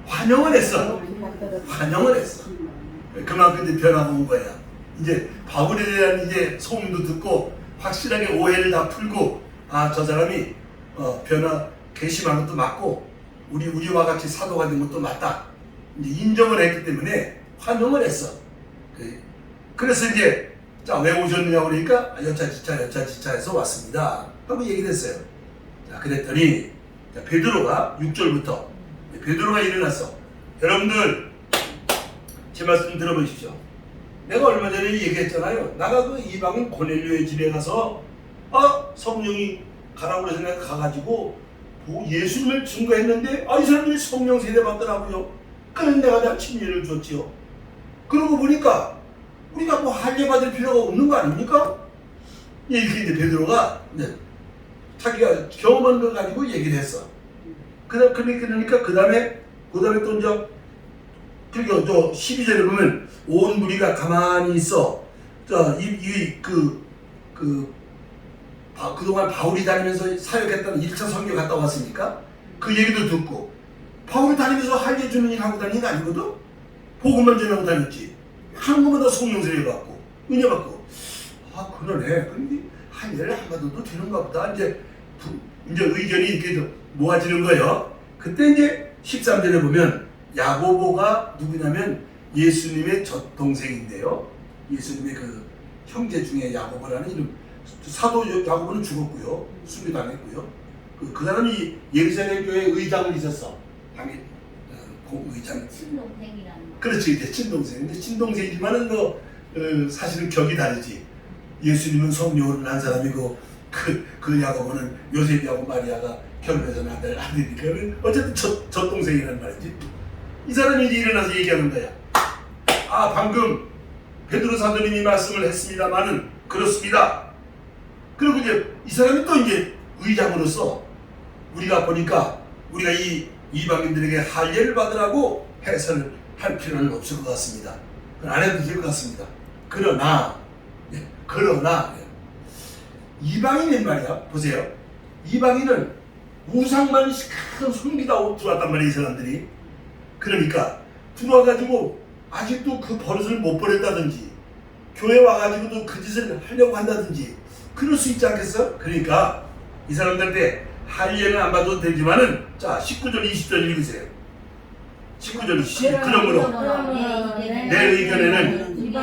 환영을 했어. 환영을 했어. 그만큼 이제 변화가 온 거야. 이제 바울에 대한 이제 소문도 듣고 확실하게 오해를 다 풀고, 아, 저 사람이 변화 개심한 것도 맞고 우리와 같이 사도가 된 것도 맞다. 이제 인정을 했기 때문에 환영을 했어. 그래서 이제 자, 왜 오셨느냐고 그러니까 여차지차해서 왔습니다 하고 얘기를 했어요. 자, 그랬더니 자, 베드로가 6절부터 베드로가 일어났어. 여러분들 제 말씀 좀 들어보십시오. 내가 얼마 전에 얘기했잖아요. 나가 그 이방인 고넬료의 집에 가서 성령이 가라고 그래서 내가 가가지고 예수님을 증거했는데 이 사람들이 성령 세례 받더라고요. 그래서 내가 다 침례를 줬지요. 그러고 보니까 우리가 뭐 할례 받을 필요가 없는 거 아닙니까? 이렇게 이제 베드로가 자기가 경험한 걸 가지고 얘기를 했어. 그러니까 그 다음에 또 이제 그리고 또 12절에 보면 온 무리가 가만히 있어. 그동안 바울이 다니면서 사역했던 1차 선교 갔다 왔으니까 그 얘기도 듣고, 바울이 다니면서 할례 주는 일 하고 다니는 게 아니거든? 복음만 전하고 다녔지. 한 번마다 성령 세례 받고 은혜 받고. 그러네. 그런데 할례를 안 받아도 되는가 보다. 이제 의견이 이렇게 모아지는 거예요. 그때 이제 13절에 보면 야고보가 누구냐면 예수님의 젖동생인데요. 예수님의 그 형제 중에 야고보라는 이름. 사도 야고보는 죽었고요. 순교당했고요. 그 사람이 예루살렘 교회 의장을 있었어. 당연히 의장. 친동생이라는 거. 그렇지, 이제 친동생. 근데 친동생이지만은 사실은 격이 다르지. 예수님은 성령을 난 사람이고 그 야고보는 요셉하고 마리아가 결혼해서 난 아들이니까 어쨌든 젖동생이란 말이지. 이 사람이 이제 일어나서 얘기하는 거야. 방금 베드로 사도님이 말씀을 했습니다마는 그렇습니다. 그리고 이제 이 사람이 또 이제 의장으로서 우리가 보니까 우리가 이 이방인들에게 할례를 받으라고 해설을 할 필요는 없을 것 같습니다. 안 해도 될 것 같습니다. 그러나 이방인은 말이야. 보세요. 이방인은 우상만 시큰 숨기다 들어왔단 말이야, 이 사람들이. 그러니까 들어와가지고 아직도 그 버릇을 못 버렸다든지 교회 와가지고도 그 짓을 하려고 한다든지 그럴 수 있지 않겠어? 그러니까 이 사람들한테 할례는 안 받아도 되지만은 자 19절 20절 읽으세요. 19절 20절 그러므로 내 의견에는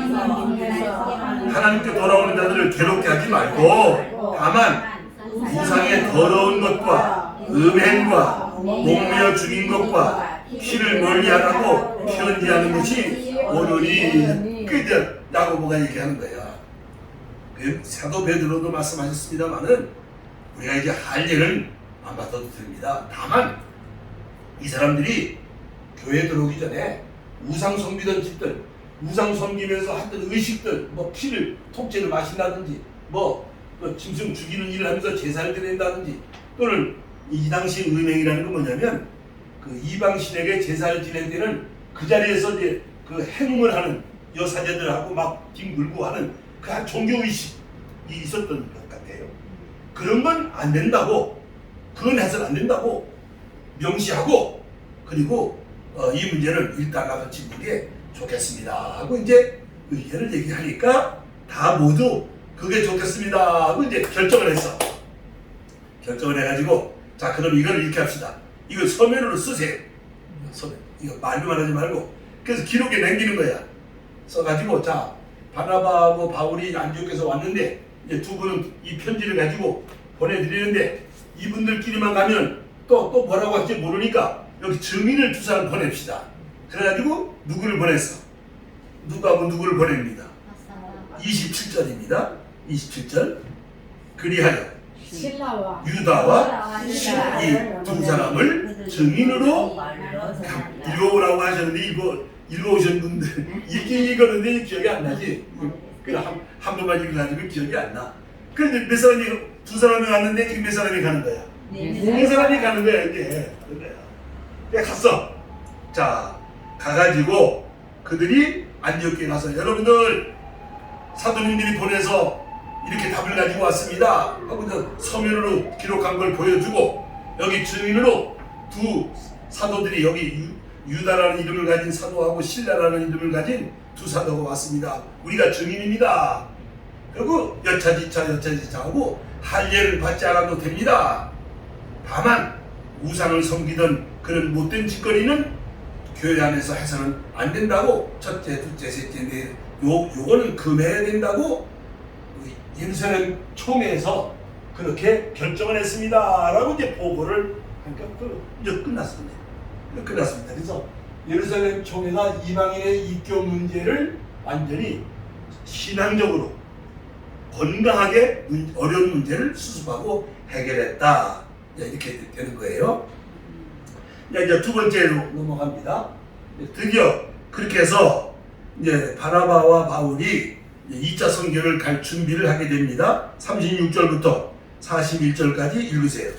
하나님께 돌아오는 자들을 괴롭게 하지 말고 다만 우상의 더러운 것과 음행과 목매어 죽인 것과 피를 멀리하라고 편지하는 것이 옳으니. 그저 야고보가 얘기하는 거야. 사도 베드로도 말씀하셨습니다만은 우리가 이제 할례를 안 받아도 됩니다. 다만 이 사람들이 교회에 들어오기 전에 우상 섬기던 집들, 우상 섬기면서 했던 의식들, 피를 통째로 마신다든지 짐승 죽이는 일을 하면서 제사를 드린다든지, 또는 이 당시 음행이라는 건 뭐냐면 그 이방신에게 제사를 지낼 때는 그 자리에서 이제 그 행음을 하는 여사제들하고 막 뒹굴고 하는 그 한 종교의식이 있었던 것 같아요. 그런 건 안 된다고, 그건 해서는 안 된다고 명시하고, 그리고 이 문제는 일단 가서 짚는 게 좋겠습니다 하고 이제 의견을 얘기하니까 다 모두 그게 좋겠습니다 하고 이제 결정을 했어. 결정을 해가지고 자 그럼 이걸 이렇게 합시다. 이거 서면으로 쓰세요. 이거 말로만 하지 말고. 그래서 기록에 남기는 거야. 써가지고 자 바나바하고 바울이 안디옥에서 왔는데 이제 두 분은 이 편지를 가지고 보내드리는데 이분들끼리만 가면 또 뭐라고 할지 모르니까 여기 증인을 두 사람 보냅시다. 그래가지고 누구를 보냈어? 누구하고 누구를 보냅니다. 27절입니다. 27절 그리하여 유다와 이 두 사람을 증인으로 읽어오라고 하셨는데 이거 읽어오신 분들 읽긴 읽었는데 기억이 안 나지. 한 번만 읽어가지고 기억이 안 나. 그런데 몇 사람이 두 사람이 왔는데 지금 몇 사람이 가는 거야? 네 사람이 가는 거야 이게. 그래 갔어. 자 가가지고 그들이 안디옥에 가서 여러분들 사도님들이 보내서 이렇게 답을 가지고 왔습니다 하고 서면으로 기록한 걸 보여주고 여기 증인으로 두 사도들이 여기 유다라는 이름을 가진 사도하고 신라라는 이름을 가진 두 사도가 왔습니다. 우리가 증인입니다. 그리고 여차지차하고 할례를 받지 않아도 됩니다. 다만 우상을 섬기던 그런 못된 짓거리는 교회 안에서 해서는 안 된다고, 첫째, 둘째, 셋째, 요거는 금해야 된다고 예루살렘 총회에서 그렇게 결정을 했습니다. 라고 이제 보고를 하니까 이제 끝났습니다. 그래서 예루살렘 총회가 이방인의 입교 문제를 완전히 신앙적으로 건강하게 어려운 문제를 수습하고 해결했다. 이렇게 되는 거예요. 이제 두 번째로 넘어갑니다. 드디어 그렇게 해서 이제 바나바와 바울이 2차 선교를 갈 준비를 하게 됩니다. 36절부터 41절까지 읽으세요.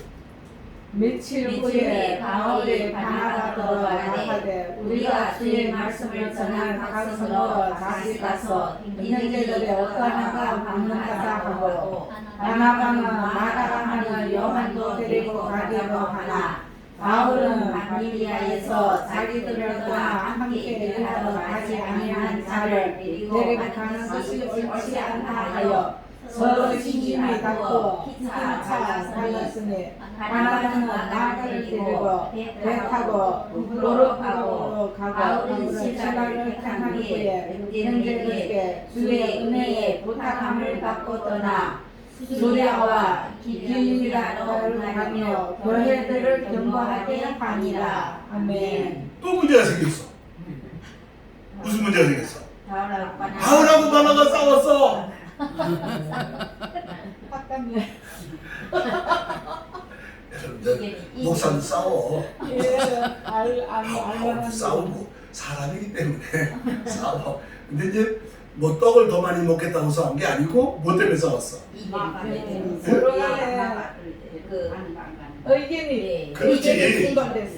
며칠 후에 바울이 바나바더러 나가되 우리가 주의 말씀을 전할 각성으로 다시 가서 이너희들의 어떠한가 방문하자 하고 바나바는 마가라 하는 요한도 데리고 가기로 하나 바울은 바빌리아에서 자기들을 떠나 함께 일하러 가지 아니한 자를 데리고 가는 것이 옳지 않다 하여 서로 심심히 갖고 기차 달렸으니 바나바는 나를 데리고 배 타고 로르파고로 가고 바울은 신라를 택한 후에 형제들에게 주의 은혜에 부탁함을 받고 떠나 수리아와 기럝이라를 가며 교회들을 경고하게 하니라. 아멘. 또 문제가 생겼어. 무슨 문제가 생겼어? 바울하고 바나바가 싸웠어. 여러분들 목사는 싸워. 싸우고 사람이기 때문에 싸워. 근데 이제 뭐 떡을 더 많이 먹겠다고 싸운 게 아니고 뭐 때문에 싸웠어? 의견이 그렇지.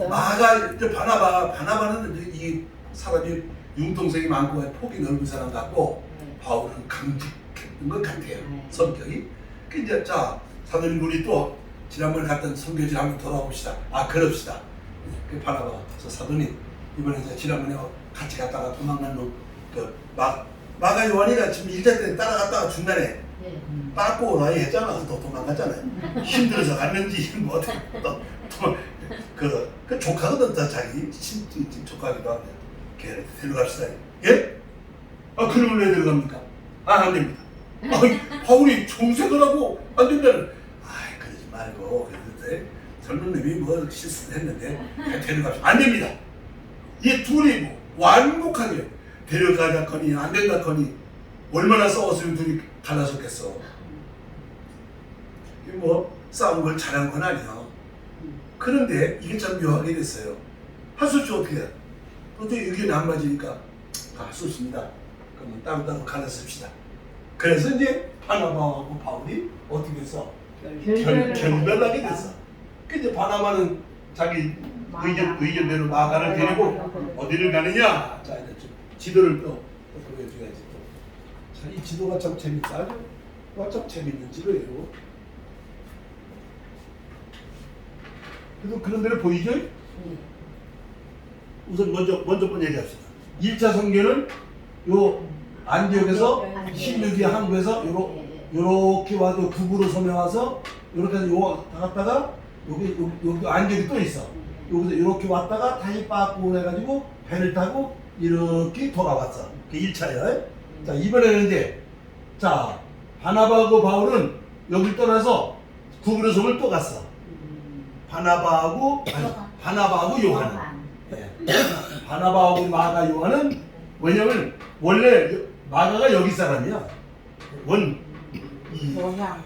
마가 이제 바나바는 이 사람이 융통성이 많고 폭이 넓은 사람 같고 바울은 강직했던 것 같아요. 성격이. 그 이제 자 사도님 우리 또 지난번에 갔던 선교지를 한번 돌아봅시다. 그럽시다. 그 바나바 저 사도님 이번에 이제 지난번에 같이 갔다가 도망간 놈 그 마가 요한이가 지금 일자 때 따라갔다가 중간에 빠꾸 나이 했잖아. 또 도망갔잖아요. 힘들어서 갔는지 뭐 어떻게 그 조카거든. 다 자기 조카기도 하고 걔 데려갑시다. 예? 그러면 왜 데려갑니까? 안 됩니다. 바울이 정색을 하고 안 된다는. 그러지 말고 그랬는데 젊은 놈이 뭐 실수를 했는데 데려갑시다. 안 됩니다. 이 둘이 뭐 완곡하게 데려가자거니 안 된다거니 얼마나 싸웠으면 둘이 갈라졌겠어. 뭐 싸운 걸 잘한 건 아니야. 그런데 이게 참 묘하게 됐어요. 할 수 없이 어떻게 해? 어떻게 의견이 안 맞으니까 할 수 없습니다. 그러면 따로따로 갈라섭시다. 그래서 이제 바나바하고 바울이 어떻게 해서 결별하게 됐어. 그 이제 바나바는 자기 의견대로 마가를 데리고 어디를 가느냐? 자 이제 지도를 또 보여줘야지 또. 자, 이 지도가 참 재밌다. 아주 참 재밌는 지도예요. 그래도 그런 데를 보이죠? 우선 먼저 얘기합시다. 1차 선교는 요 안디옥에서 16기 항구에서 요렇게 와서 북으로 섬에 와서 요렇게 해서 요 갔다가 여기 안디옥이 또 있어. 여기서 이렇게 왔다가 다시 빠꾸 해가지고 배를 타고 이렇게 돌아왔어. 그게 1차예요. 자, 이번에는 이제 자 바나바하고 바울은 여기 떠나서 구브로 섬을 또 갔어. 바나바하고 요한은. 네. 바나바하고 마가 요한은 왜냐면 원래 마가가 여기 사람이야.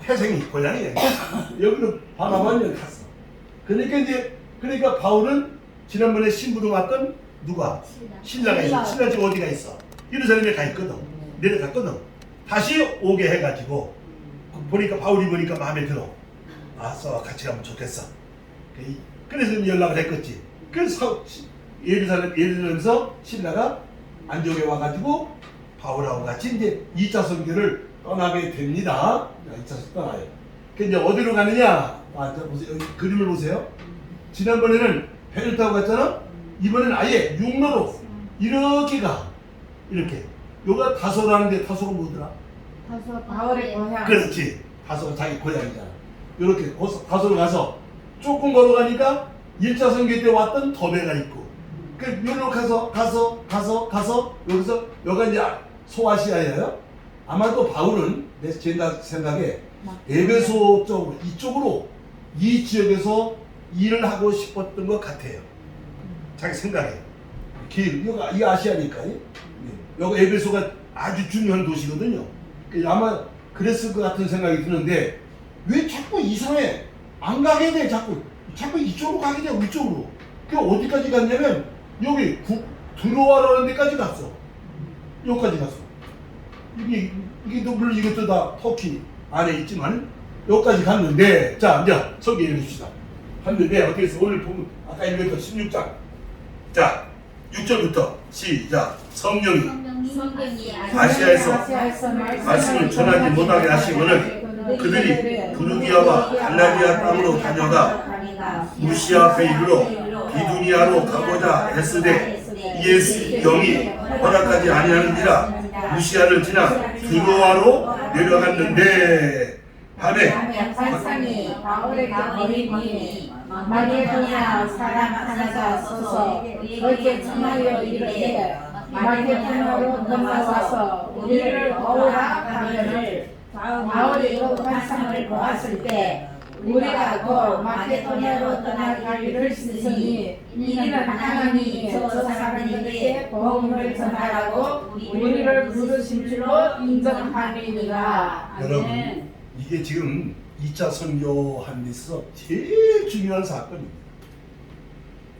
태생이 고향이야. 여기는 바나바는 여기 갔어. 그러니까 바울은 지난번에 신부로 왔던 누가? 신라가 있어. 신라 지금 어디가 있어? 예루살렘에 가 있거든. 내려갔거든. 다시 오게 해가지고 바울이 보니까 마음에 들어. 같이 가면 좋겠어. 그래서 연락을 했겠지. 그래서 예루살렘에서 신라가 안디옥에 와가지고 바울하고 같이 이제 2차 선교를 떠나게 됩니다. 2차 선교 떠나요. 그 이제 어디로 가느냐? 보세요. 여기 그림을 보세요. 지난번에는 배를 타고 갔잖아. 이번엔 아예 육로로 이렇게 가. 이렇게. 요가 다소라는데 다소가 뭐더라? 다소 바울의 고향. 그렇지. 다소가 자기 고향이잖아. 이렇게 다소로 가서 조금 걸어가니까 1차 선교 때 왔던 더베가 있고, 그 여기로 가서 여기서 여기가 이제 소아시아예요. 아마도 바울은 내 생각에 에베소 쪽으로 이쪽으로 이 지역에서 일을 하고 싶었던 것 같아요. 자기 생각에. 여기 아시아니까. 여기 에베소가 아주 중요한 도시거든요. 아마 그랬을 것 같은 생각이 드는데 왜 자꾸 이상해? 안 가게 돼. 자꾸 이쪽으로 가게 돼. 이쪽으로. 그 어디까지 갔냐면 여기 들어와라는 데까지 갔어. 여기까지 갔어. 이게 물론 이것도 다 터키 안에 있지만 여기까지 갔는데, 자 이제 소개해 봅시다. 갔는데 어떻게 해서 오늘 보면 아까 읽었던 16장. 자 6절부터 시작. 성령이 아시아에서 말씀을 전하지 못하게 하시고는 그들이 부르기아와 갈라디아 땅으로 다녀가 무시아 앞에 이르러 비두니아로 가고자 했으되 예수 영이 허락하지 아니하는지라 무시아를 지나 드로아로 내려갔는데 밤에 환상이 바울에게 보이니 마게도냐 사람 하나가 서서 그에게 전하여 이르되 마게도냐로 건너와서 우리를 도우라 하면을 바울이 그 환상을 보았을 때 우리가 곧 마게도냐로 떠날 길을 쓰니 이는 하나님이 저 사람들에게 복음을 전하라고 우리를 부르신 줄로 인정함이니라. 여러분, 이게 지금 2차 선교하는 데 있어서 제일 중요한 사건입니다.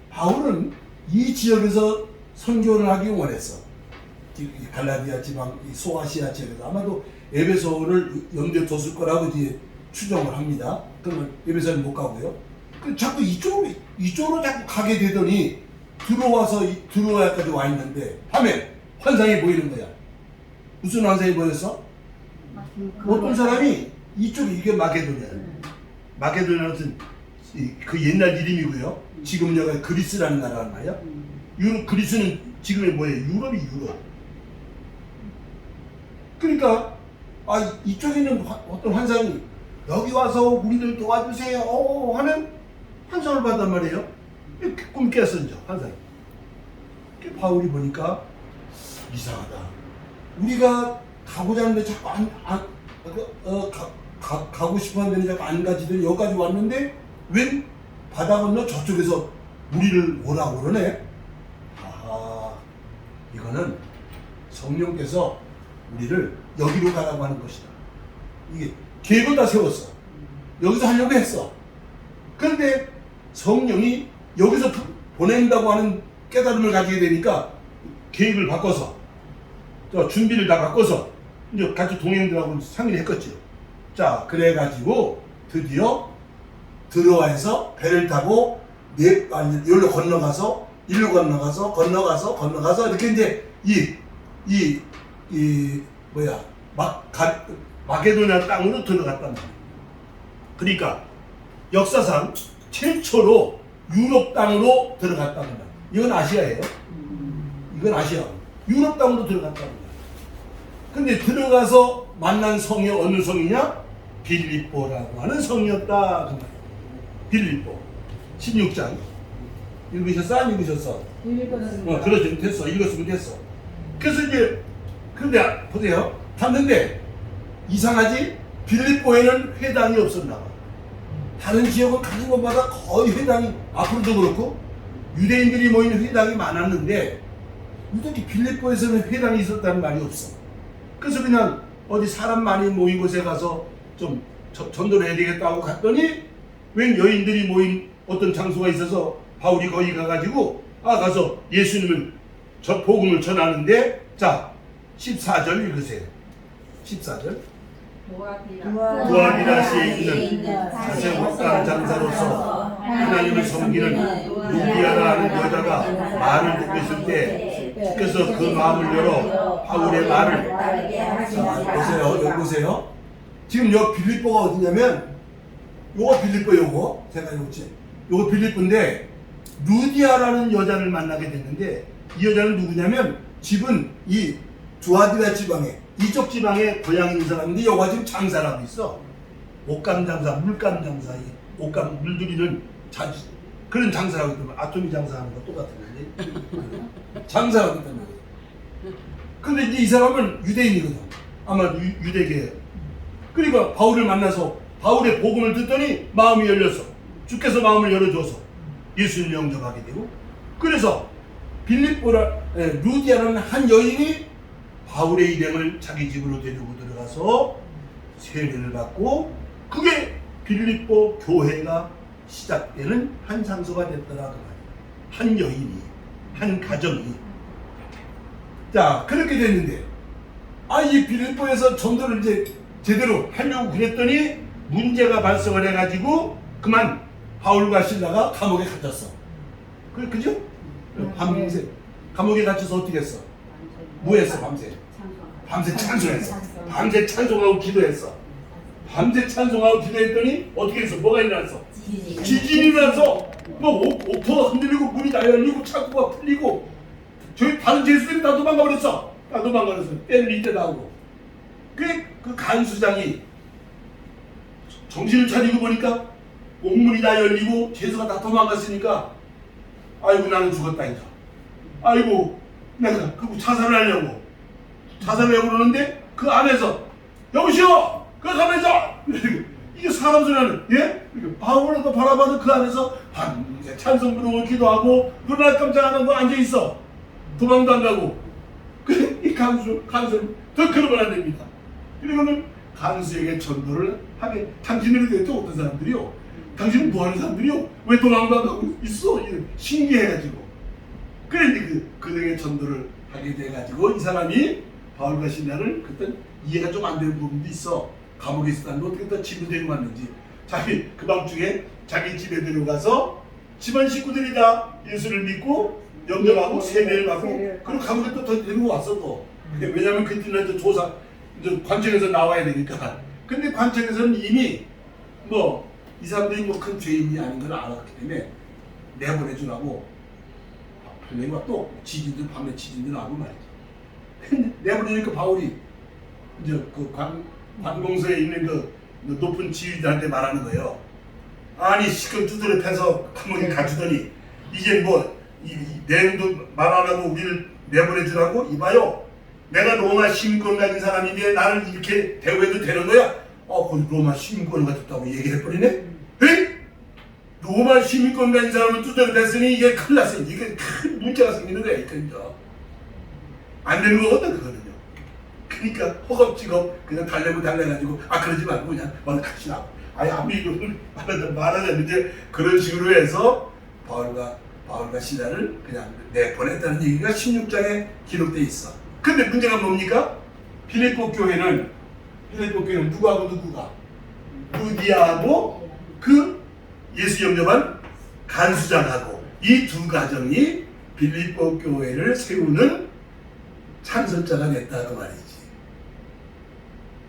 바울은 이 지역에서 선교를 하기 원했어. 갈라디아 지방, 소아시아 지역에서 아마도 에베소를 염두에 뒀을 거라고 이제 추정을 합니다. 그러면 에베소는 못 가고요. 자꾸 이쪽으로 자꾸 가게 되더니 들어와야까지 와 있는데 밤에 환상이 보이는 거야. 무슨 환상이 보였어? 어떤 사람이 이쪽이 이게 마게도냐예요. 마게도냐는 그 옛날 이름이고요. 지금 여기가 그리스라는 나라란 말이야. 그리스는 지금의 뭐예요? 유럽. 그러니까 이쪽에는 어떤 환상이 여기 와서 우리들 도와주세요 하는 환상을 받단 말이에요. 꿈 깼어 이제 환상이. 바울이 보니까 이상하다. 우리가 가고자 하는데 자꾸 가고 싶어 하는데 자꾸 안 가지더니 여기까지 왔는데 웬 바다 건너 저쪽에서 우리를 오라고 그러네. 아하, 이거는 성령께서 우리를 여기로 가라고 하는 것이다. 이게 계획을 다 세웠어. 여기서 하려고 했어. 그런데 성령이 여기서 보낸다고 하는 깨달음을 가지게 되니까 계획을 바꿔서 준비를 다 바꿔서 이제 같이 동행들하고 상의를 했겠죠. 자, 그래가지고 드디어 드로아에서 배를 타고 여기로 건너가서 일로 건너가서 이렇게 이제 마게도냐 땅으로 들어갔단 말이에요. 그러니까 역사상 최초로 유럽 땅으로 들어갔다는 말이에요. 이건 아시아예요. 이건 아시아. 유럽 땅으로 들어갔다는 말이에요. 근데 들어가서 만난 성이 어느 성이냐? 빌립보라고 하는 성이었다. 그 말이에요. 빌립보. 16장. 읽으셨어? 안 읽으셨어? 읽었습니다. 그렇죠. 됐어. 읽었으면 됐어. 그래서 이제, 근데 보세요. 갔는데, 이상하지? 빌립보에는 회당이 없었나 봐. 다른 지역은 가는 곳마다 거의 회당이, 앞으로도 그렇고, 유대인들이 모이는 회당이 많았는데, 유독 빌립보에서는 회당이 있었다는 말이 없어. 그래서 그냥 어디 사람 많이 모인 곳에 가서 좀 전도를 해야 되겠다고 갔더니, 웬 여인들이 모인 어떤 장소가 있어서 바울이 거기 가가지고, 가서 예수님을 복음을 전하는데, 자, 14절 읽으세요. 14절. 두아디라시에 있는 자세 못다한 장사로서 하나님을 섬기는 루디아라는 여자가 말을 듣고 있을 때 주께서 그 마음을 열어 바울의 말을, 자, 보세요. 여기 보세요. 지금 여기 빌립보가 어디냐면 요거 빌립보 요거 제가 요거 빌립보인데 루디아라는 여자를 만나게 됐는데 이 여자는 누구냐면 집은 이 두아디라 지방에 이쪽 지방에 고향이 있는 사람인데 여기가 지금 장사를 하고 있어. 옷감 장사, 물감 장사, 이 옷감 물들이는 자주 그런 장사를 하고 있더만. 아토미 장사하는 거 똑같은데 장사를 하고 있단 말이야. 근데 이제 이 사람은 유대인이거든. 아마 유대계. 그러니까 바울을 만나서 바울의 복음을 듣더니 마음이 열렸어. 주께서 마음을 열어줘서 예수를 영접하게 되고, 그래서 루디아라는 한 여인이 바울의 일행을 자기 집으로 데리고 들어가서 세례를 받고, 그게 빌립보 교회가 시작되는 한 장소가 됐더라 그 말이야. 한 여인이, 한 가정이. 자, 그렇게 됐는데 이 빌립보에서 전도를 이제 제대로 하려고 그랬더니 문제가 발생을 해가지고 그만 바울과 실라가 감옥에 갇혔어. 그죠? 밤새 감옥에 갇혀서 어떻게 했어? 뭐 했어 밤새? 밤새 찬송했어. 밤새 찬송하고 기도했어. 밤새 찬송하고 기도했더니 어떻게 했어? 뭐가 일어났어? 지진이 일어나서 뭐 옥토가 흔들리고 문이 다 열리고 창고가 풀리고 저희 다른 제수들이 다 도망가버렸어. 다 도망가버렸어. 때를 이때 나오고. 그 간수장이 정신을 차리고 보니까 옥문이 다 열리고 제수가 다 도망갔으니까 아이고 나는 죽었다 이제. 아이고 내가 그 자살을 하려고 그러는데 그 안에서 여보시오 그 가면서 이게 사람 소리는 예? 바울을 또 바라봐도 그 안에서 밤새 찬송 부르고 기도하고 그러나 깜짝 안 하고 앉아 있어. 도망도 안 가고. 이 간수는 더 그러면 안 됩니다. 그리고는 간수에게 전도를 하게. 당신들이 도대체 어떤 사람들이요? 당신은 뭐 하는 사람들이요? 왜 도망도 안 가고 있어? 신기해가지고. 그래 이제 그에게 전도를 하게 돼가지고 이 사람이 바울과 실라를 그때 이해가 좀 안 되는 부분도 있어. 감옥에 있었다는데 어떻게 또 집을 데리고 왔는지. 자기 그 밤중에 자기 집에 데려가서 집안 식구들이 다 예수를 믿고 영접하고 세례를 받고 그리고 감옥에 또 데리고 왔어 또. 왜냐면 그때는 조사 관청에서 나와야 되니까. 근데 관청에서는 이미 뭐 이 사람들이 뭐 큰 죄인이 아닌 걸 알았기 때문에 내보내주라고. 그러니까 또 지진들 밤에 지진들 나고 말이죠. 근데 내보내니까 바울이 이제 그 관공서에 있는 그 높은 지휘자한테 말하는 거예요. 아니 시큰 두드려 패서 감옥에 갇히더니 이제 뭐 이 내용도 말 안 하고 우리를 내보내주라고? 이봐요. 내가 로마 시민권 가진 사람인데 나를 이렇게 대우해도 되는 거야? 거기 로마 시민권을 가졌다고 얘기를 해버리네? 에? 로마 시민권 가진 사람은 두드려 댔으니 이게 큰일 났어. 이게 큰 문제가 생기는 거야. 그러니까 안 되는 거거든 그거는요. 그러니까 허겁지겁 그냥 달래가지고 그러지 말고 그냥 얼른 갑시다. 아무리 이걸 말하자면 이제 그런 식으로 해서 바울과 실라를 그냥 내보냈다는 얘기가 16장에 기록되어 있어. 근데 문제가 뭡니까? 빌립보 교회는 누구가? 루디아하고 그 예수 영접한 간수장하고 이 두 가정이 빌립보 교회를 세우는 창설자가 됐다 그 말이지.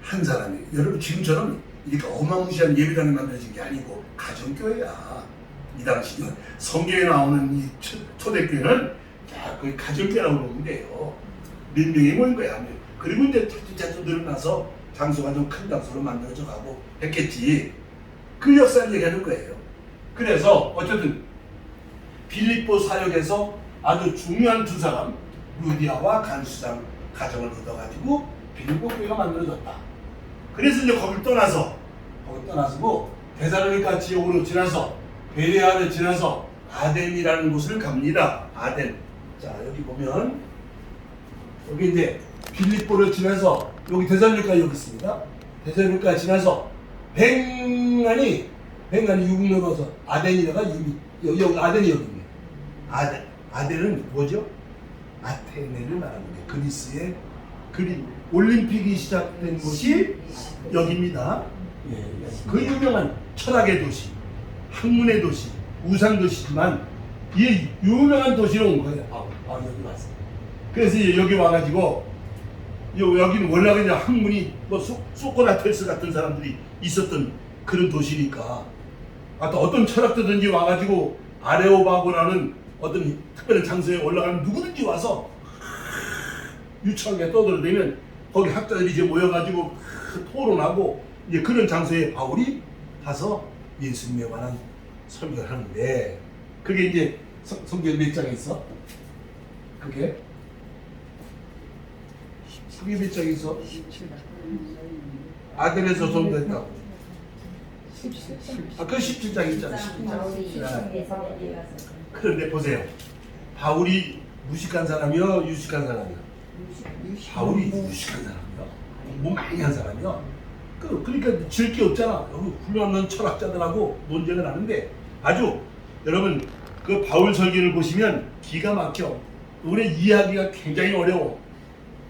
한 사람이. 여러분 지금처럼 이렇게 어마무시한 예배당이 만들어진 게 아니고 가정교회야. 이 당시 성경에 나오는 이 초대교회는 거의 가정교회라고 보면 돼요. 몇 명이 모인 거야. 그리고 이제 차츰 늘어나서 장소가 좀 큰 장소로 만들어져 가고 했겠지. 그 역사를 얘기하는 거예요. 그래서 어쨌든 빌립보 사역에서 아주 중요한 두 사람 루디아와 간수장 가정을 얻어가지고 빌립보 교회가 만들어졌다. 그래서 이제 거기 떠나서 데살로니가 지역으로 지나서 베레아를 지나서 아덴이라는 곳을 갑니다. 아덴. 자 여기 보면 여기 이제 빌립보를 지나서 여기 데살로니가 여기 있습니다. 데살로니가 지나서 뱅간이 육을 넘어서 아덴이라가 여기 아덴이 여기입니다. 아덴은 뭐죠? 아테네를 말하는 게 그리스의 올림픽이 시작된 곳이 여기입니다. 그 유명한 철학의 도시, 학문의 도시, 우상 도시지만 이 유명한 도시로 온 거예요. 여기 왔어. 그래서 여기 와가지고 여기는 원래 그냥 학문이 뭐 소크라테스 같은 사람들이 있었던 그런 도시니까 어떤 철학자든지 와가지고 아레오바고라는 어떤 특별한 장소에 올라가면 누구든지 와서 유창하게 떠들어대면 거기 학자들이 이제 모여가지고 토론하고 이제 그런 장소에 바울이 가서 예수님에 관한 설교를 하는데 그게 이제 성경 몇 장에 있어? 그게 몇 장에 있어? 아덴에서 선교했다고. 그 17장 있잖아. 17장. 그런데 보세요. 바울이 무식한 사람이요, 유식한 사람이요. 바울이 유식한 사람이요. 뭐 많이 한 사람이요. 그러니까 질 게 없잖아. 여기 훌륭한 철학자들하고 논쟁을 하는데 아주 여러분 그 바울 설교를 보시면 기가 막혀. 우리 이해하기가 굉장히 어려워.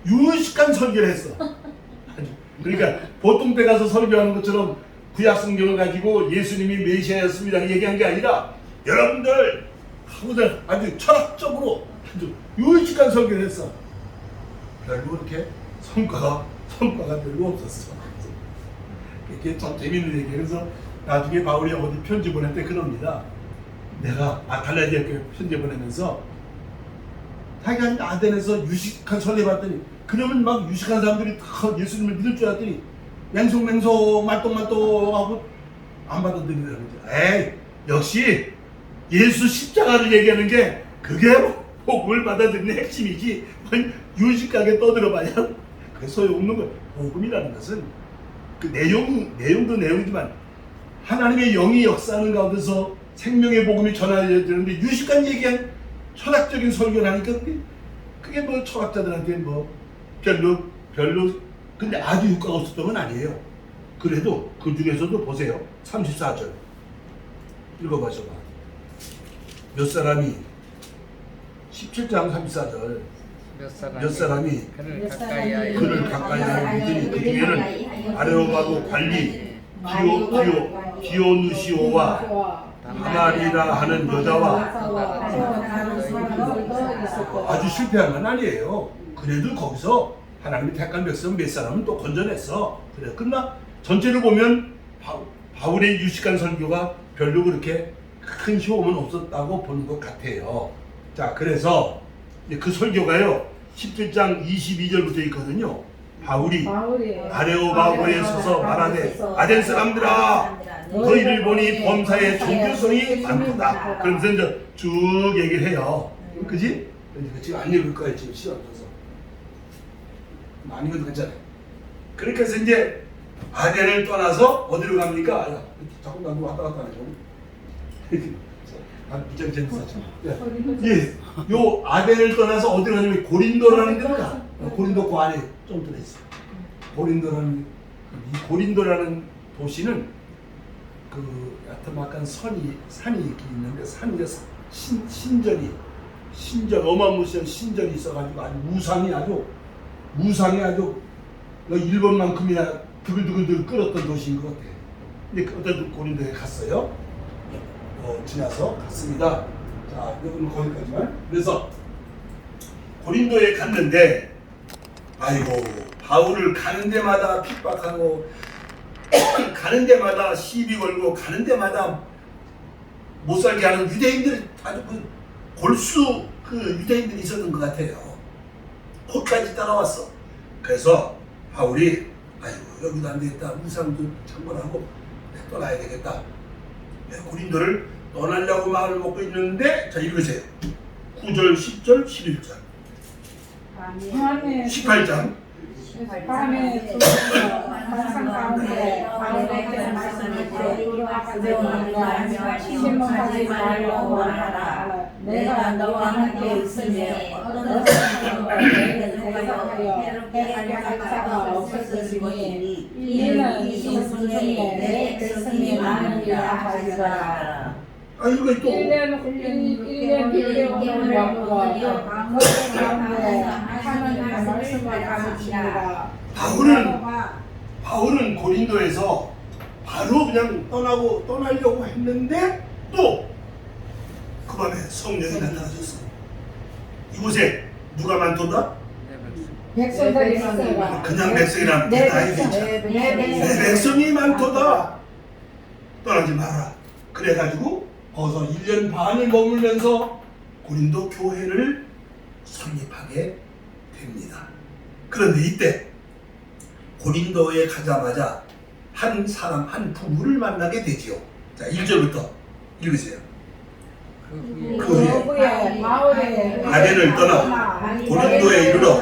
유식한 설교를 했어. 그러니까 보통 때 가서 설교하는 것처럼 구약 성경을 가지고 예수님이 메시아였습니다 얘기한 게 아니라 여러분들 하고들 아주 철학적으로 아주 유식한 설교를 했어. 별로 그렇게 성과가 별로 없었어. 이게 참 재밌는 얘기예요. 그래서 나중에 바울이 어디 편지 보낼 때 그럽니다. 내가 갈라디아 교회 편지 보내면서 자기가 아덴에서 유식한 설교 봤더니 그러면 막 유식한 사람들이 다 예수님을 믿을 줄 알았더니 맹송맹송 말똥말똥하고 안 받아들이더라고요. 에이 역시 예수 십자가를 얘기하는 게 그게 복음을 받아들이는 핵심이지 유식하게 떠들어봐야 그게 소용없는 거예요. 복음이라는 것은 그 내용도 내용이지만 하나님의 영이 역사하는 가운데서 생명의 복음이 전해지는데 유식한 얘기한 철학적인 설교를 하니까 그게 뭐 철학자들한테 뭐 별로 근데 아주 효과가 없었던 건 아니에요. 그래도 그 중에서도 보세요. 34절 읽어봐줘봐. 몇 사람이 17장 34절 몇 사람이 그를 가까이 하여 믿으니 그 중에는 아레오바고 관리 디오누시오와 다말이라 하는 여자와 아주 실패한 건 아니에요. 그래도 거기서 하나님이 택한 백성 몇 사람은 또 건져냈어. 그래 끝나 전체를 보면 바울의 유식한 설교가 별로 그렇게 큰 효험은 없었다고 보는 것 같아요. 자 그래서 그 설교가요 17장 22절부터 있거든요. 바울이 아레오바고에 서서 말하되 아덴 사람들아 너희를 보니 범사에 종교성이 많도다. 그러면서 이제 쭉 얘기를 해요. 그지? 지금 안 읽을 거야 지금 시간 없어서. 아니면 괜찮아요. 그러니까 해서 이제 아덴을 떠나서 어디로 갑니까? 야, 자꾸 나도 왔다 갔다 하네. 무지하게 재밌었죠. 예, 요 아덴을 떠나서 어디로 가냐면 고린도라는 데로 가. 고린도 그 안에 좀 들어있어. 고린도라는 도시는 그 약간 산이 있긴 있는데 산에 신전 어마무시한 신전이 있어가지고 아주 무상이 아주 일본만큼이나 두글두글 끓었던 도시인 것 같아. 근데 어떤 고린도에 갔어요. 지나서 갔습니다. 자, 여기는 거기까지만. 그래서 고린도에 갔는데, 아이고 바울을 가는 데마다 핍박하고, 가는 데마다 시비 걸고, 가는 데마다 못 살게 하는 유대인들 아주 골수 유대인들이 있었던 것 같아요. 거기까지 따라왔어. 그래서 바울이 아이고 여기도 안 되겠다. 우상도 창궐하고 떠나야 되겠다. 고린도를 떠나려고 마음을 먹고 있는데 자 읽으세요. 9절, 10절, 11절 18장 밤에 환상 가운데 바울에게 말씀하되 가져오는가 신문하지 말라고 하라. 내가 너와 함께 있으며 어떤 사람도 대적하여 해하게 할 자가 없을 것이니 이는 이 성중에 내 백성이 많으리라 하시더라. 이거 또 1년 뒤에 오는 왕과 가운데 하나님의 말씀을 가르칩니다. 바울은 고린도에서 바로 그냥 떠나려고 했는데 또 그 밤에 성령이 나타나셨어. 이곳에 누가 많도다? 백성들이 있어요. 그냥 백성이란 게 아니지. 내 백성이 많도다. 떠나지 마라. 그래가지고 거기서 1년 반을 머물면서 고린도 교회를 설립하게 됩니다. 그런데 이때 고린도에 가자마자 한 사람, 한 부부를 만나게 되지요. 자, 1절부터 읽으세요. 그 후에 바울의 아덴을 떠나 고린도에 이르러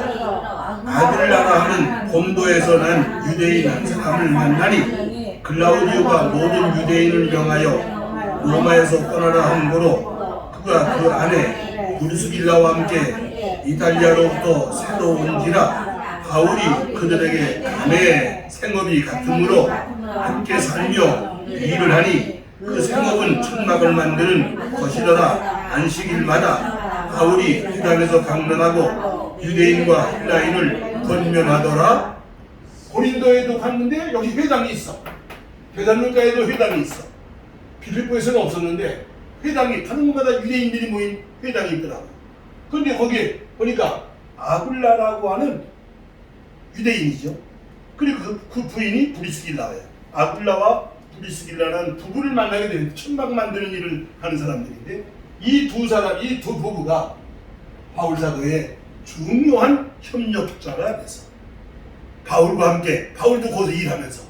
아들라가 하는 본도에서 난 유대인 한 사람을 만나니 글라우디오가 모든 유대인을 명하여 로마에서 떠나라 한 거로 그가 그 안에 브루스길라와 함께 이탈리아로부터 새로 온지라 바울이 그들에게 감의 생업이 같으므로 함께 살며 일을 하니 그 생업은 천막을 만드는 것이더라. 안식일마다 바울이 회당에서 강론하고 유대인과 헬라인을 권면하더라. 고린도에도 갔는데 여기 회당이 있어. 베살로니가에도 회당이 있어. 빌립보에서는 없었는데 회당이 가는 곳마다 유대인들이 모인 회당이 있더라고. 그런데 거기에 보니까 아굴라라고 하는 유대인이죠. 그리고 그 부인이 브리스길라예요. 아굴라와 브리스길라는 부부를 만나게 되는 천막 만드는 일을 하는 사람들인데 이 두 부부가 바울 사도의 중요한 협력자가 돼서 바울과 함께 바울도 거기서 일하면서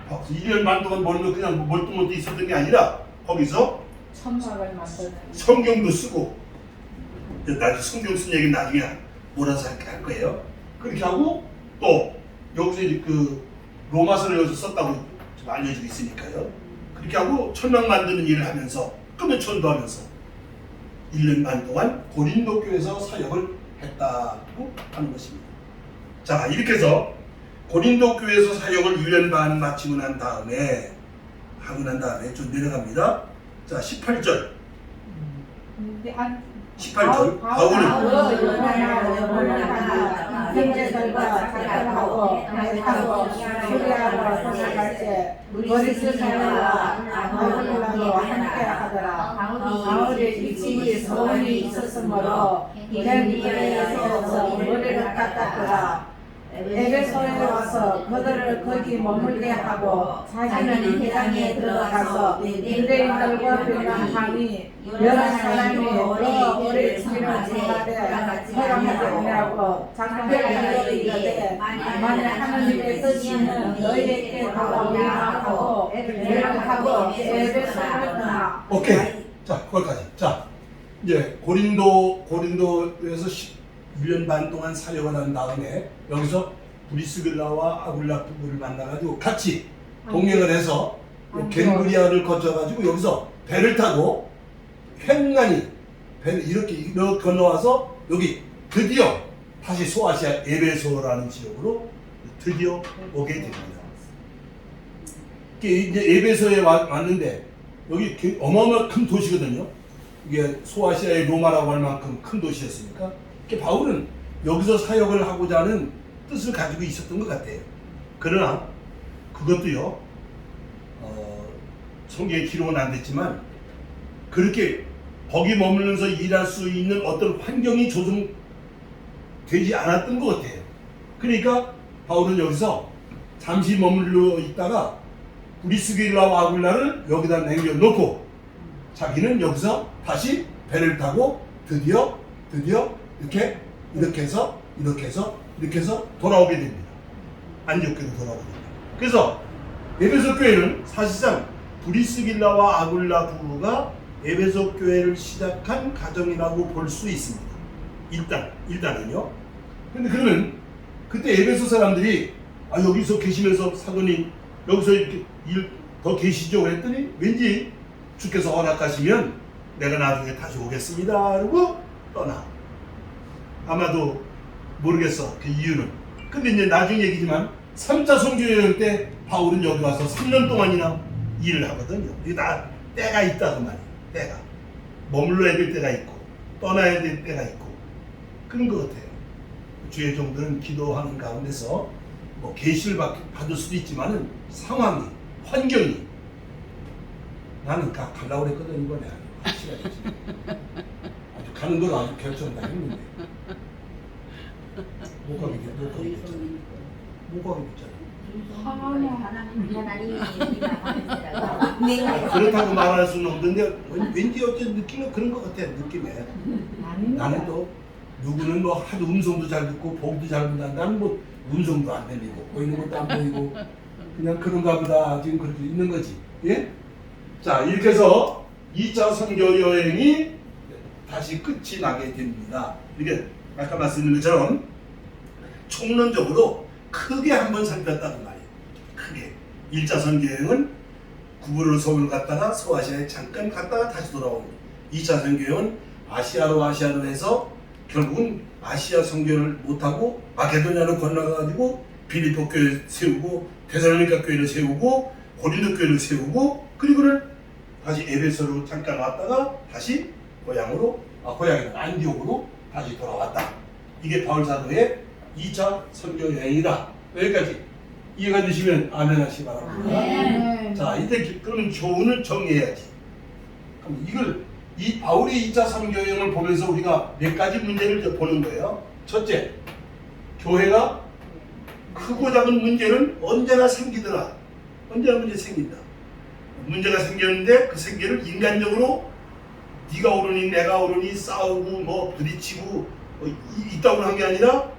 1년 반 동안 그냥 멀뚱멀뚱 있었던 게 아니라 거기서 천막을 만드는 성경도 쓰고 나중에 성경 쓴 얘기는 나중에 몰아서 할 거예요. 그렇게 하고 또 여기서 이제 그 로마서를 여기서 썼다고 좀 알려지고 있으니까요. 그렇게 하고 천막 만드는 일을 하면서 끄면 전도하면서 1년 반 동안 고린도 교회에서 사역을 했다고 하는 것입니다. 자, 이렇게 해서 고린도 교회에서 사역을 1년 반 마치고 난 다음에 좀 내려갑니다. 자, 18절. 18절. 바울은 형제들과 작별하고 타고 수리하러 도착할 때 브리스길라와 아굴라도 함께 하더라. 바울의 일찍이 소원이 있었으므로 헬리에서 머리를 깎았더라. 에베소에 와서 그들을 거기 머물게 하고 자기는 회당에 들어가서 유대인들과 변함하니 여러 사람이 오래 지내는 주말에 허락하겠냐고 작별하여 이르되 만일 하나님의 뜻이면 너희에게 돌아오리라 하고 연락하고 에베소를 떠나. 오케이. 자, 거기까지. 자, 이제 고린도에서 1년 반 동안 사역을 한 다음에 여기서 브리스길라와 아굴라 부부를 만나가지고 같이 동행을 해서 겐브리아를 거쳐가지고 여기서 배를 타고 횡단히 배를 이렇게 건너와서 여기 드디어 다시 소아시아 에베소라는 지역으로 드디어 오게 됩니다. 이제 에베소에 왔는데 여기 어마어마한 큰 도시거든요. 이게 소아시아의 로마라고 할 만큼 큰 도시였으니까 바울은 여기서 사역을 하고자 하는 뜻을 가지고 있었던 것 같아요. 그러나 그것도요, 성경에 기록은 안 됐지만 그렇게 거기 머물면서 일할 수 있는 어떤 환경이 조성되지 않았던 것 같아요. 그러니까 바울은 여기서 잠시 머물러 있다가 브리스길라와 아굴라를 여기다 남겨놓고 자기는 여기서 다시 배를 타고 드디어 이렇게 해서 돌아오게 됩니다. 안디옥교로 돌아오게 됩니다. 그래서 에베소 교회는 사실상 브리스길라와 아굴라 부부가 에베소 교회를 시작한 가정이라고 볼 수 있습니다. 일단은요. 근데 그러면 그때 에베소 사람들이 여기서 계시면서 사도님 여기서 이렇게 더 계시죠 했더니 왠지 주께서 허락하시면 내가 나중에 다시 오겠습니다. 그러고 떠나. 아마도 모르겠어 그 이유는. 근데 이제 나중 얘기지만 3차 선교여행 때 바울은 여기 와서 3년 동안이나 일을 하거든요. 이게 다 때가 있다 그 말이에요. 때가 머물러야 될 때가 있고 떠나야 될 때가 있고 그런 것 같아요. 주의 종들은 기도하는 가운데서 뭐 계시를 받을 수도 있지만은 상황이 환경이 나는 가려고 그랬거든 이번에 확실하게 아주 가는 걸 아주 결정 다 했는데 못 가게 됐잖아. 그렇다고 말할 수는 없는데 왠지 어째 느낌은 그런 것 같아. 느낌에 나는 또 누구는 뭐 하도 음성도 잘 듣고 보기도 잘 본다. 나는 뭐 음성도 안 들리고 보이는 것도 안 보이고 그냥 그런가 보다 지금 그렇게 있는 거지. 예? 자, 이렇게 해서 2차 선교 여행이 다시 끝이 나게 됩니다. 이게 아까 말씀드린 것처럼 총론적으로 크게 한번 살폈다는 말이에요. 크게 1차 선교 여행은 구부를 서울 갔다가 서아시아에 잠깐 갔다가 다시 돌아오는 2차 선교 여행은 아시아로 해서 결국은 아시아 선교를 못하고 마케도니아로 건너가지고 빌립보 교회 세우고 데살로니가 교회를 세우고 고린도 교회를 세우고 그리고는 다시 에베소로 잠깐 왔다가 다시 고향이나 안디옥으로 다시 돌아왔다. 이게 바울 사도의 2차 선교 여행이다. 여기까지 이해가 되시면 아멘 하시기 바랍니다. 네. 자, 이때 그러면 교훈을 정리해야지. 그럼 이 바울의 2차 선교 여행을 보면서 우리가 몇 가지 문제를 보는 거예요. 첫째, 교회가 크고 작은 문제는 언제나 생기더라. 언제나 문제 생긴다. 문제가 생겼는데 그 생계를 인간적으로 네가 오르니 내가 오르니 싸우고 뭐 부딪히고 있다고 한 게 아니라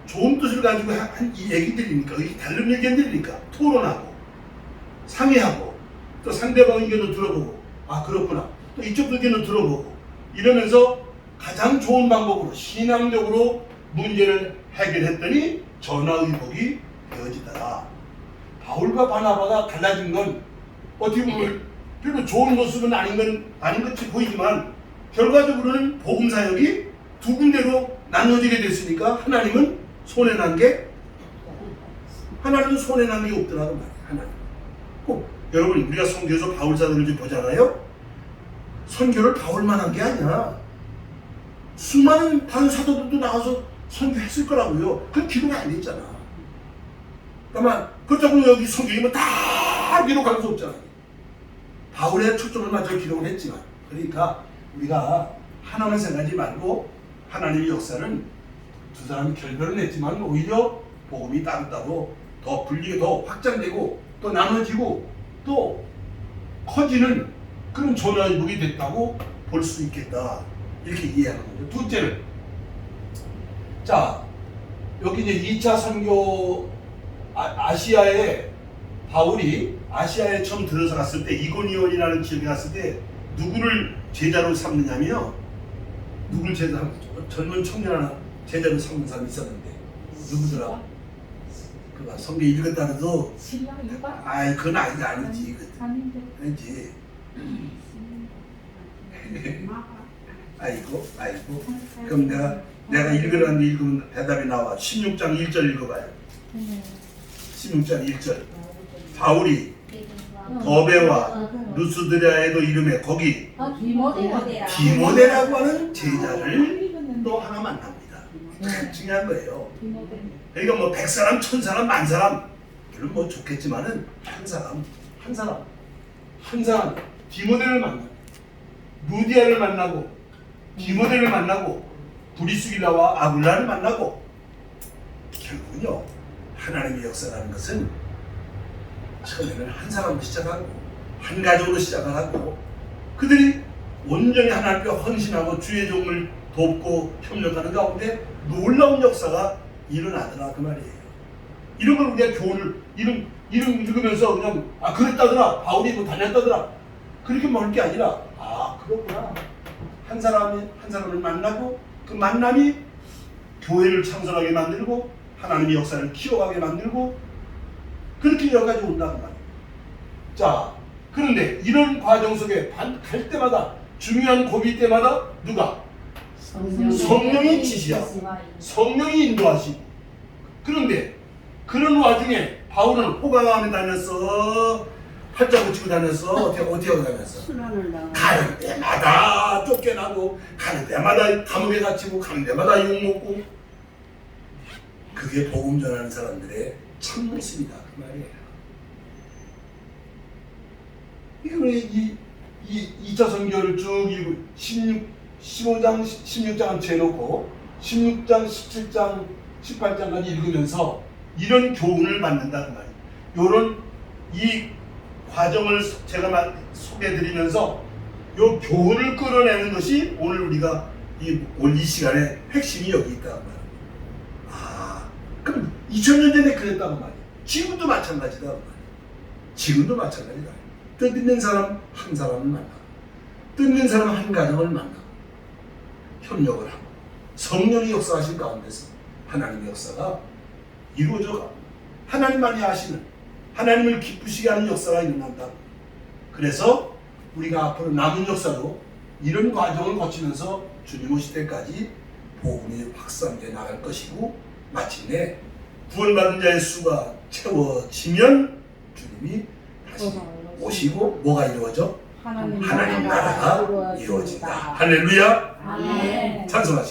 좋은 뜻을 가지고 한 이 얘기들이니까 이게 다른 의견들이니까 토론하고 상의하고 또 상대방 의견도 들어보고 아 그렇구나 또 이쪽 의견도 들어보고 이러면서 가장 좋은 방법으로 신앙적으로 문제를 해결했더니 전화의복이 되어지더라. 바울과 바나바가 달라진 건 어떻게 보면 별로 좋은 모습은 아닌 것이 보이지만 결과적으로는 복음 사역이 두 군데로 나눠지게 됐으니까 하나님은 손해난 게 없더라고 말이야. 하나님. 여러분 우리가 선교에서 바울 사도를 좀 보잖아요. 선교를 바울만 한 게 아니야. 수많은 다른 사도들도 나와서 선교했을 거라고요. 그건 기록이 안 돼 있잖아. 그러면 그렇다고 여기 선교이면 다 기록할 수 없잖아요. 바울의 초점을 맞춰 기록을 했지만 그러니까 우리가 하나만 생각하지 말고 하나님의 역사는 두 사람이 결별은 했지만 오히려 복음이 따로따로 더 분리가 더 확장되고 또 나눠지고 또 커지는 그런 전화위복이 됐다고 볼 수 있겠다. 이렇게 이해하는 거죠. 둘째는 자 여기 이제 2차 선교 아시아에 바울이 아시아에 처음 들어서 갔을 때 이고니온이라는 지역에 갔을 때 누구를 제자로 삼느냐면요. 누구를 제자로 젊은 청년 하나 제자로 삼는 사람이 있었는데 누구더라? 그가 성경 읽었다 해도 아이 그건 아니지 아니지 아이고 그럼 내가 읽으라는데 읽으면 대답이 나와. 16장 1절 읽어봐요. 16장 1절 바울이 더베와 루스드라에도 이름에 거기 디모데라고 하는 제자를 또 하나 만납니다. 참 중요한 거예요. 그러니까 뭐 100사람, 1000사람, 10,000사람 물론 뭐 좋겠지만은 한 사람 디모데를 만나고 루디아를 만나고 디모데를 만나고 브리스길라와 아굴라를 만나고 결국은요 하나님의 역사라는 것은 처음에는 한 사람으로 시작하고 한 가족으로 시작을 하고 그들이 온전히 하나님께 헌신하고 주의 종을 돕고 협력하는 가운데 놀라운 역사가 일어나더라 그 말이에요. 이런 걸 우리가 교훈을 이름 읽으면서 그냥 그랬다더라 바울이 뭐 다녔다더라 그렇게 먹을 게 아니라 그렇구나 한 사람을 만나고 그 만남이 교회를 창설하게 만들고 하나님의 역사를 키워가게 만들고 그렇게 여기까지 온다는 말이에요. 자 그런데 이런 과정 속에 갈 때마다 중요한 고비 때마다 누가? 성령이 지시하고 성령이 인도하시고 그런데 그런 와중에 바울은 호강함에 다녔어 팔자 붙이고 다녔어 어떻게 하고 다녔어 가는 데마다 쫓겨나고 가는 데마다 감옥에 갇히고 가는 데마다 욕먹고 그게 복음 전하는 사람들의 참모습이다 그 말이에요. 이 2차 선교를 쭉 읽고 15장 16장 재놓고 16장 17장 18장까지 읽으면서 이런 교훈을 받는다는 말이에요. 요런 이 과정을 제가 소개해드리면서 요 교훈을 끌어내는 것이 오늘 우리가 오늘 이 시간의 핵심이 여기 있다는 말이에요. 아, 그럼 2000년 전에 그랬다고 말이에요. 지금도 마찬가지다 말이에요. 지금도 마찬가지다. 뜻있는 사람 한 사람을 만나고, 뜻있는 사람 한 가정을 만나고, 협력을 하고, 성령이 역사하신 가운데서 하나님의 역사가 이루어져 가고, 하나님만이 하시는, 하나님을 기쁘시게 하는 역사가 일어난다. 그래서 우리가 앞으로 남은 역사도 이런 과정을 거치면서 주님 오실 때까지 복음이 확산돼 나갈 것이고, 마침내 구원받은 자의 수가 채워지면 주님이 다시 오시고 뭐가 이루어져? 하나님 나라가 이루어진다. 할렐루야. 아멘. 찬송하시고.